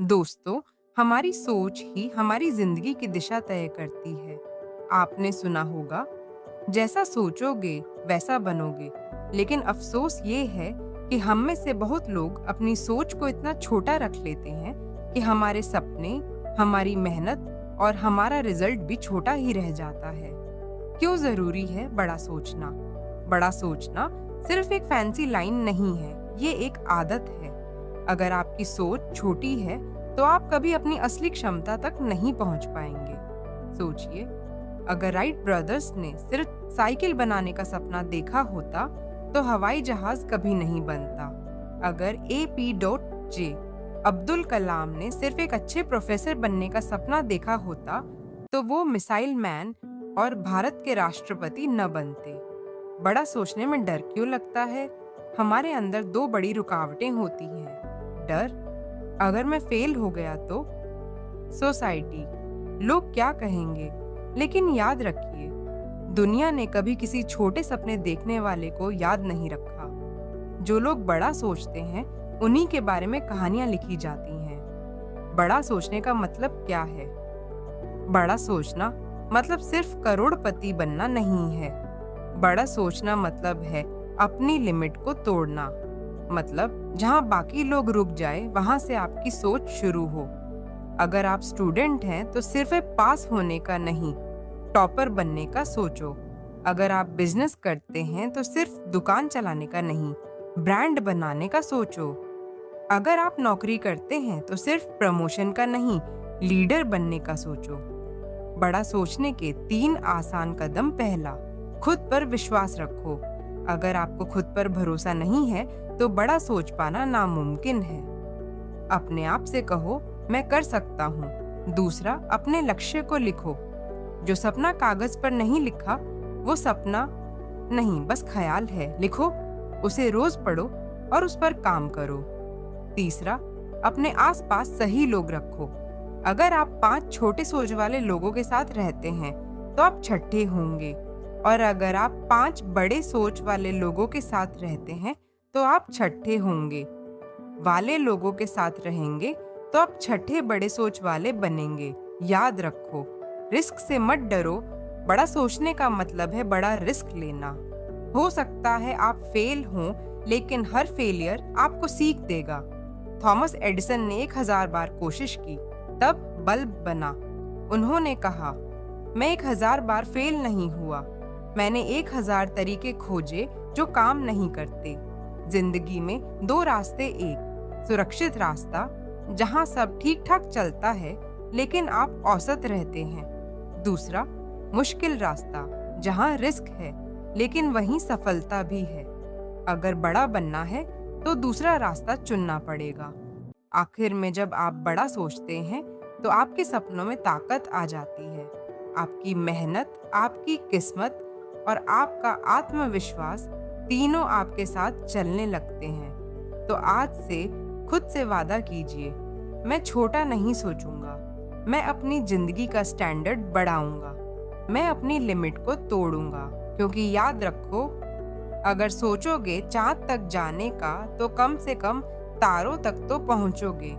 दोस्तों, हमारी सोच ही हमारी जिंदगी की दिशा तय करती है। आपने सुना होगा, जैसा सोचोगे वैसा बनोगे। लेकिन अफसोस ये है कि हम में से बहुत लोग अपनी सोच को इतना छोटा रख लेते हैं कि हमारे सपने, हमारी मेहनत और हमारा रिजल्ट भी छोटा ही रह जाता है। क्यों जरूरी है बड़ा सोचना? बड़ा सोचना सिर्फ एक फैंसी लाइन नहीं है, ये एक आदत है। अगर आपकी सोच छोटी है तो आप कभी अपनी असली क्षमता तक नहीं पहुंच पाएंगे। सोचिए, अगर राइट ब्रदर्स ने सिर्फ साइकिल बनाने का सपना देखा होता तो हवाई जहाज कभी नहीं बनता। अगर APJ अब्दुल कलाम ने सिर्फ एक अच्छे प्रोफेसर बनने का सपना देखा होता तो वो मिसाइल मैन और भारत के राष्ट्रपति न बनते। बड़ा सोचने में डर क्यों लगता है? हमारे अंदर दो बड़ी रुकावटें होती हैं। डर, अगर मैं फेल हो गया तो? सोसाइटी, लोग क्या कहेंगे? लेकिन याद रखिए, दुनिया ने कभी किसी छोटे सपने देखने वाले को याद नहीं रखा। जो लोग बड़ा सोचते हैं उन्हीं के बारे में कहानियां लिखी जाती हैं। बड़ा सोचने का मतलब क्या है? बड़ा सोचना मतलब सिर्फ करोड़पति बनना नहीं है। बड़ा सोचना मतलब है अपनी लिमिट को तोड़ना। मतलब जहां बाकी लोग रुक जाए वहां से आपकी सोच शुरू हो। अगर आप स्टूडेंट हैं तो सिर्फ पास होने का नहीं, टॉपर बनने का सोचो। अगर आप बिजनेस करते हैं तो सिर्फ दुकान चलाने का नहीं, ब्रांड बनाने का सोचो। अगर आप नौकरी करते हैं तो सिर्फ प्रमोशन का नहीं, लीडर बनने का सोचो। बड़ा सोचने के 3 आसान कदम। पहला, खुद पर विश्वास रखो। अगर आपको खुद पर भरोसा नहीं है तो बड़ा सोच पाना नामुमकिन है। अपने आप से कहो, मैं कर सकता हूँ। दूसरा, अपने लक्ष्य को लिखो। जो सपना कागज पर नहीं लिखा वो सपना नहीं, बस ख्याल है। लिखो, उसे रोज पढ़ो और उस पर काम करो। तीसरा, अपने आसपास सही लोग रखो। अगर आप 5 छोटे सोच वाले लोगों के साथ रहते हैं तो आप छठे होंगे, और अगर आप 5 बड़े सोच वाले लोगों के साथ रहते हैं तो आप छठे होंगे। वाले लोगों के साथ रहेंगे तो आप छठे बड़े सोच वाले बनेंगे। याद रखो, रिस्क से मत डरो। बड़ा सोचने का मतलब है बड़ा रिस्क लेना। हो सकता है आप फेल हों, लेकिन हर फेलियर आपको सीख देगा। थॉमस एडिसन ने 1000 बार कोशिश की, तब बल्ब बना। उन्होंने कहा, मैं 1000 बार फेल नहीं हुआ, मैंने 1000 तरीके खोजे जो काम नहीं करते। जिंदगी में 2 रास्ते, एक सुरक्षित रास्ता जहां सब ठीक ठाक चलता है लेकिन आप औसत रहते हैं। दूसरा, मुश्किल रास्ता जहां रिस्क है लेकिन वहीं सफलता भी है। अगर बड़ा बनना है तो दूसरा रास्ता चुनना पड़ेगा। आखिर में जब आप बड़ा सोचते हैं तो आपके सपनों में ताकत आ जाती है। आपकी मेहनत, आपकी किस्मत और आपका आत्मविश्वास तीनों आपके साथ चलने लगते हैं। तो आज से खुद से वादा कीजिए, मैं छोटा नहीं सोचूंगा, मैं अपनी जिंदगी का स्टैंडर्ड बढ़ाऊंगा, मैं अपनी लिमिट को तोड़ूंगा। क्योंकि याद रखो, अगर सोचोगे चांद तक जाने का तो कम से कम तारों तक तो पहुंचोगे।